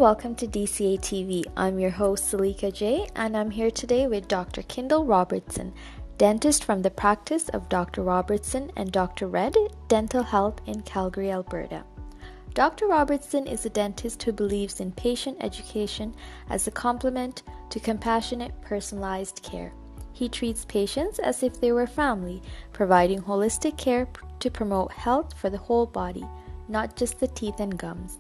welcome to DCA TV. I'm your host Salika J, and I'm here today with Dr. Kindal Robertson, dentist from the practice of Dr. Robertson and Dr. Red Dental Health in Calgary, Alberta. Dr. Robertson is a dentist who believes in patient education as a complement to compassionate, personalized care. He treats patients as if they were family, providing holistic care to promote health for the whole body, not just the teeth and gums.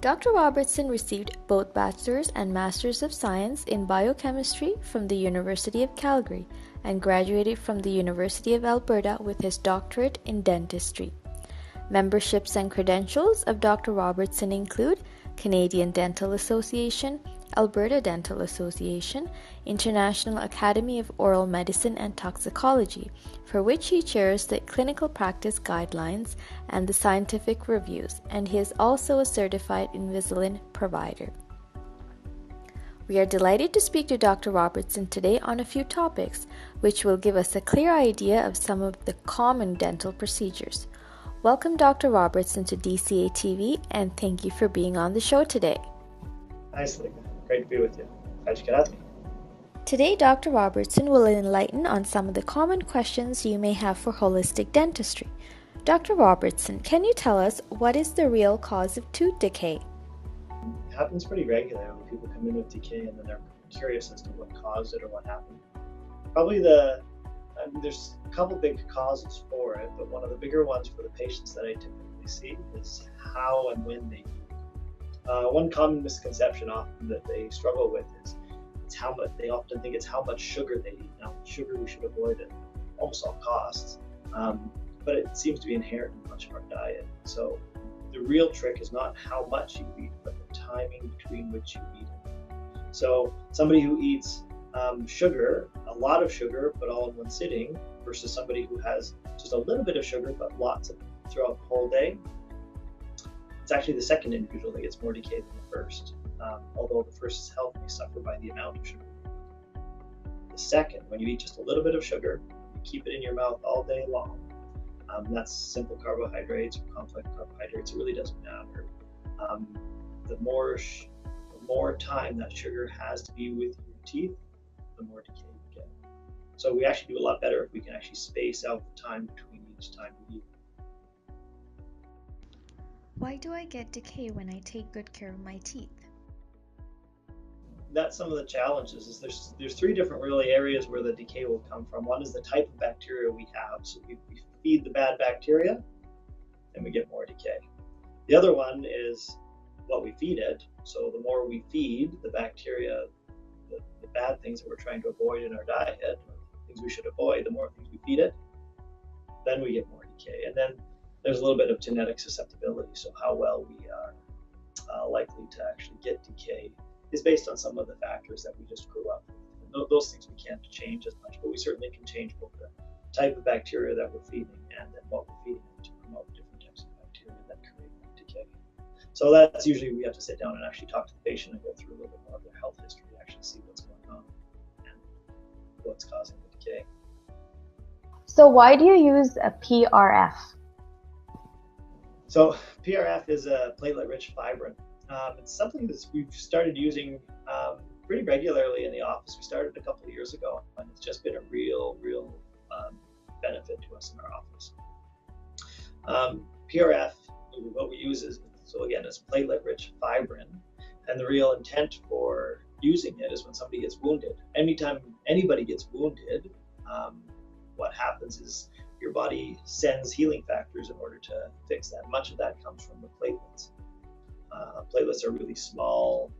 Dr. Robertson received both Bachelor's and Master's of Science in Biochemistry from the University of Calgary and graduated from the University of Alberta with his doctorate in dentistry. Memberships and credentials of Dr. Robertson include Canadian Dental Association, Alberta Dental Association, International Academy of Oral Medicine and Toxicology, for which he chairs the clinical practice guidelines and the scientific reviews, and he is also a certified Invisalign provider. We are delighted to speak to Dr. Robertson today on a few topics, which will give us a clear idea of some of the common dental procedures. Welcome, Dr. Robertson, to DCA TV, and thank you for being on the show today. Hi, Salika. Great to be with you. Glad you could have me. Today, Dr. Robertson will enlighten on some of the common questions you may have for holistic dentistry. Dr. Robertson, can you tell us what is the real cause of tooth decay? It happens pretty regularly when people come in with decay and then they're curious as to what caused it or what happened. Probably there's a couple big causes for it, but one of the bigger ones for the patients that I typically see is how and when they eat. One common misconception often that they struggle with is they often think it's how much sugar they eat. Now, sugar we should avoid at almost all costs, but it seems to be inherent in much of our diet. So the real trick is not how much you eat, but the timing between which you eat it. So somebody who eats sugar, a lot of sugar, but all in one sitting, versus somebody who has just a little bit of sugar, but lots of throughout the whole day, it's actually the second individual that gets more decay than the first. Although the first's health may suffer by the amount of sugar. The second, when you eat just a little bit of sugar, you keep it in your mouth all day long. That's simple carbohydrates or complex carbohydrates. It really doesn't matter. The more time that sugar has to be with your teeth, the more decay you get. So we actually do a lot better if we can actually space out the time between each time we eat. Why do I get decay when I take good care of my teeth? That's some of the challenges. Is there's three different really areas where the decay will come from. One is the type of bacteria we have. So we feed the bad bacteria, and we get more decay. The other one is what we feed it. So the more we feed the bacteria, the bad things that we're trying to avoid in our diet, or things we should avoid, the more things we feed it, then we get more decay. And then there's a little bit of genetic susceptibility. So how well we are likely to actually get decay is based on some of the factors that we just grew up with. And those things we can't change as much, but we certainly can change both the type of bacteria that we're feeding and then what we're feeding them to promote different types of bacteria that create decay. So that's usually we have to sit down and actually talk to the patient and go through a little bit more of their health history to actually see what's going on and what's causing the decay. So why do you use a PRF? So PRF is a platelet-rich fibrin. It's something that we've started using pretty regularly in the office. We started a couple of years ago, and it's just been a real benefit to us in our office. PRF, what we use is, so again, it's platelet-rich fibrin, and the real intent for using it is when somebody gets wounded. Anytime anybody gets wounded, what happens is your body sends healing factors in order to fix that. Much of that comes from the platelets. Platelets are really small,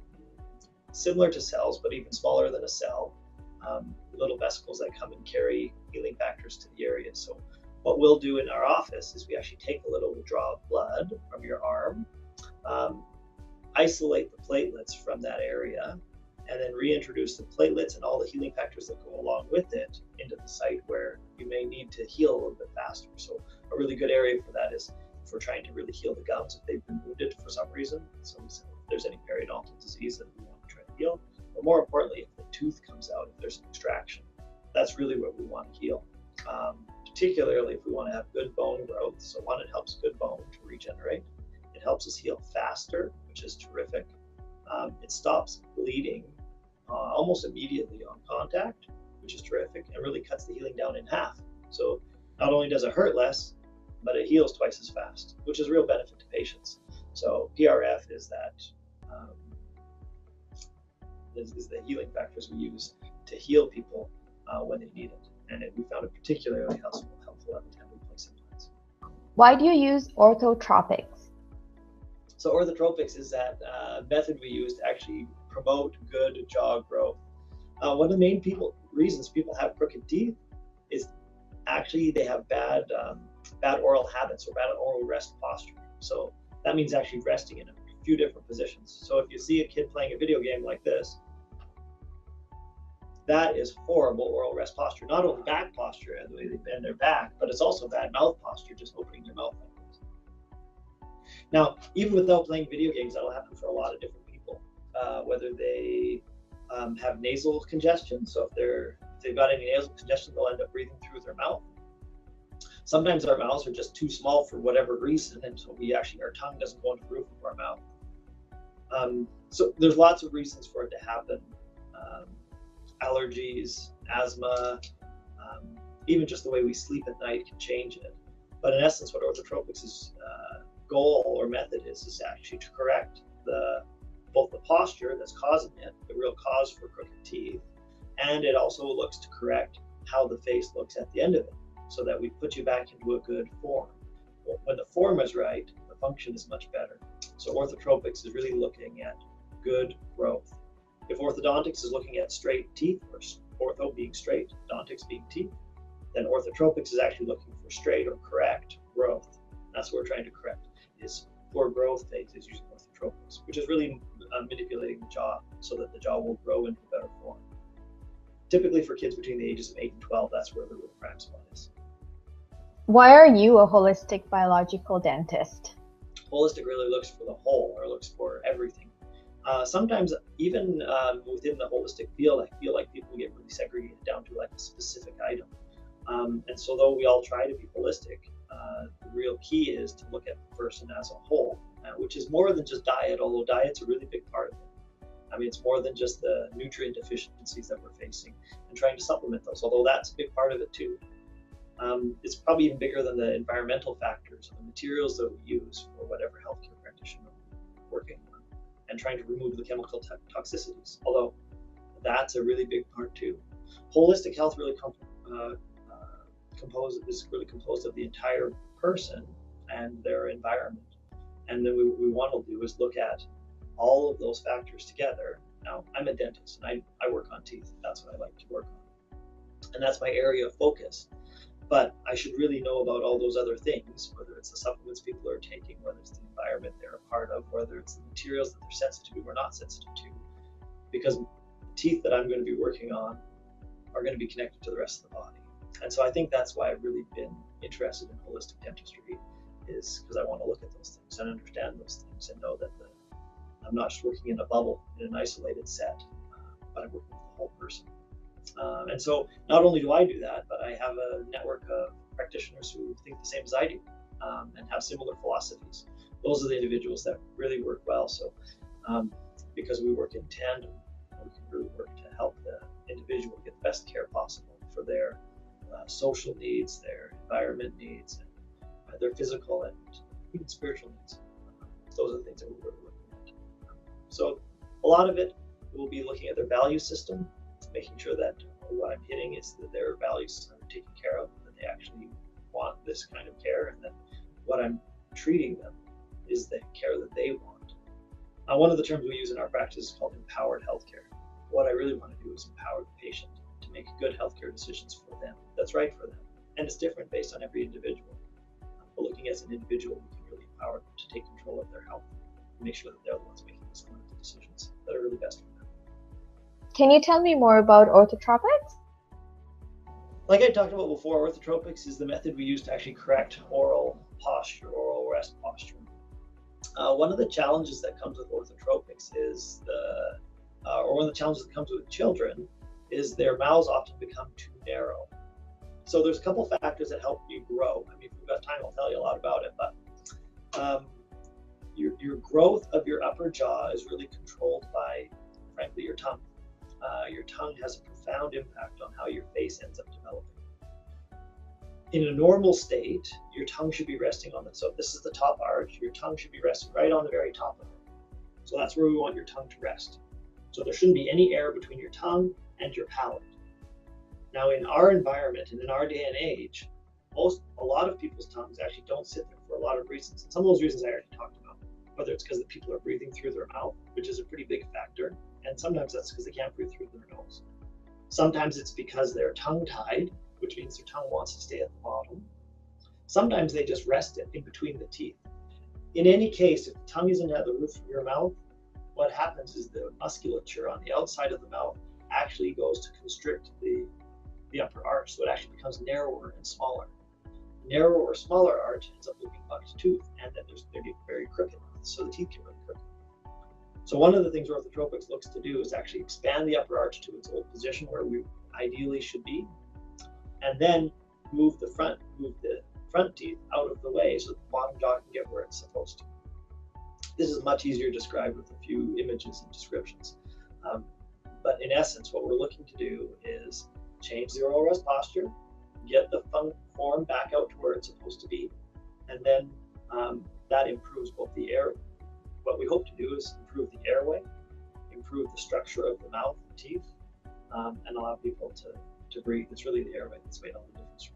similar to cells, but even smaller than a cell. Little vesicles that come and carry healing factors to the area. So what we'll do in our office is we actually take a little draw of blood from your arm, isolate the platelets from that area, and then reintroduce the platelets and all the healing factors that go along with it into the site where you may need to heal a little bit faster. So a really good area for that is if we're trying to really heal the gums if they've been wounded for some reason. So if there's any periodontal disease that we want to try to heal, but more importantly, if the tooth comes out, if there's an extraction, that's really what we want to heal. Particularly if we want to have good bone growth. So one, it helps good bone to regenerate. It It helps us heal faster, which is terrific. It stops bleeding almost immediately on contact, which is terrific, and really cuts the healing down in half. So not only does it hurt less, but it heals twice as fast, which is a real benefit to patients. So PRF is that is the healing factors we use to heal people when they need it, and we found it particularly helpful at the time we place implants. Why do you use orthotropics? So orthotropics is that method we use to actually promote good jaw growth. One of the main reasons people have crooked teeth is actually they have bad oral habits or bad oral rest posture. So that means actually resting in a few different positions. So if you see a kid playing a video game like this, that is horrible oral rest posture. Not only back posture and the way they bend their back, but it's also bad mouth posture, just opening their mouth like this. Now, even without playing video games, that'll happen for a lot of different people, whether they have nasal congestion. So if they've got any nasal congestion, they'll end up breathing through their mouth. Sometimes our mouths are just too small for whatever reason, and so our tongue doesn't go into the roof of our mouth. So there's lots of reasons for it to happen. Allergies, asthma, even just the way we sleep at night can change it. But in essence, what orthotropics' goal or method is actually to correct both the posture that's causing it, the real cause for crooked teeth, and it also looks to correct how the face looks at the end of it, so that we put you back into a good form. When the form is right, the function is much better. So orthotropics is really looking at good growth. If orthodontics is looking at straight teeth, or ortho being straight, odontics being teeth, then orthotropics is actually looking for straight or correct growth. That's what we're trying to correct, is poor growth phases using orthotropics, which is really manipulating the jaw so that the jaw will grow into a better form. Typically for kids between the ages of 8 and 12, that's where the real prime spot is. Why are you a holistic biological dentist? Holistic really looks for the whole, or looks for everything. Sometimes even within the holistic field, I feel like people get really segregated down to like a specific item. And so though we all try to be holistic, the real key is to look at the person as a whole, which is more than just diet, although diet's a really big part of it. I mean, it's more than just the nutrient deficiencies that we're facing and trying to supplement those, although that's a big part of it too. It's probably even bigger than the environmental factors, the materials that we use for whatever healthcare practitioner we're working on, and trying to remove the chemical toxicities, although that's a really big part too. Holistic health really is really composed of the entire person and their environment. And then what we want to do is look at all of those factors together. Now, I'm a dentist and I work on teeth. That's what I like to work on. And that's my area of focus. But I should really know about all those other things, whether it's the supplements people are taking, whether it's the environment they're a part of, whether it's the materials that they're sensitive to or not sensitive to. Because the teeth that I'm going to be working on are going to be connected to the rest of the body. And so I think that's why I've really been interested in holistic dentistry, is because I want to look at those things and understand those things and know that I'm not just working in a bubble, in an isolated set, but I'm working with the whole person. And so not only do I do that, but I have a network of practitioners who think the same as I do and have similar philosophies. Those are the individuals that really work well. So because we work in tandem, we can really work to help the individual get the best care possible for their social needs, their environment needs, and their physical and even spiritual needs. Those are the things that we're really looking at. So a lot of it will be looking at their value system, making sure that what I'm hitting is that their values are taken care of, that they actually want this kind of care, and that what I'm treating them is the care that they want. One of the terms we use in our practice is called empowered healthcare. What I really want to do is empower the patient to make good healthcare decisions for them, that's right for them. And it's different based on every individual. But looking as an individual, we can really empower them to take control of their health and make sure that they're the ones making those clinical decisions that are really best for them. Can you tell me more about orthotropics? Like I talked about before, orthotropics is the method we use to actually correct oral posture, oral rest posture. One of the challenges that comes with orthotropics is or one of the challenges that comes with children is their mouths often become too narrow. So there's a couple factors that help you grow. I mean, if we've got time, I'll tell you a lot about it, but your growth of your upper jaw is really controlled by, frankly, your tongue. Your tongue has a profound impact on how your face ends up developing. In a normal state, your tongue should be resting on so if this is the top arch, your tongue should be resting right on the very top of it. So that's where we want your tongue to rest. So there shouldn't be any air between your tongue and your palate. Now, in our environment and in our day and age, a lot of people's tongues actually don't sit there for a lot of reasons. And some of those reasons I already talked about, whether it's because the people are breathing through their mouth, which is a pretty big factor, and sometimes that's because they can't breathe through their nose. Sometimes it's because they're tongue-tied, which means their tongue wants to stay at the bottom. Sometimes they just rest it in between the teeth. In any case, if the tongue isn't at the roof of your mouth, what happens is the musculature on the outside of the mouth actually goes to constrict the upper arch, so it actually becomes narrower and smaller. Narrower or smaller arch ends up looking bucked tooth, and then they're very crooked, so the teeth get really crooked. So one of the things orthotropics looks to do is actually expand the upper arch to its old position where we ideally should be, and then move the front teeth out of the way so the bottom jaw can get where it's supposed to. This is much easier described with a few images and descriptions. But in essence, what we're looking to do is change the oral rest posture, get the form back out to where it's supposed to be, and then that improves both the air. What we hope to do is improve the airway, improve the structure of the mouth and teeth, and allow people to breathe. It's really the airway that's made all the difference.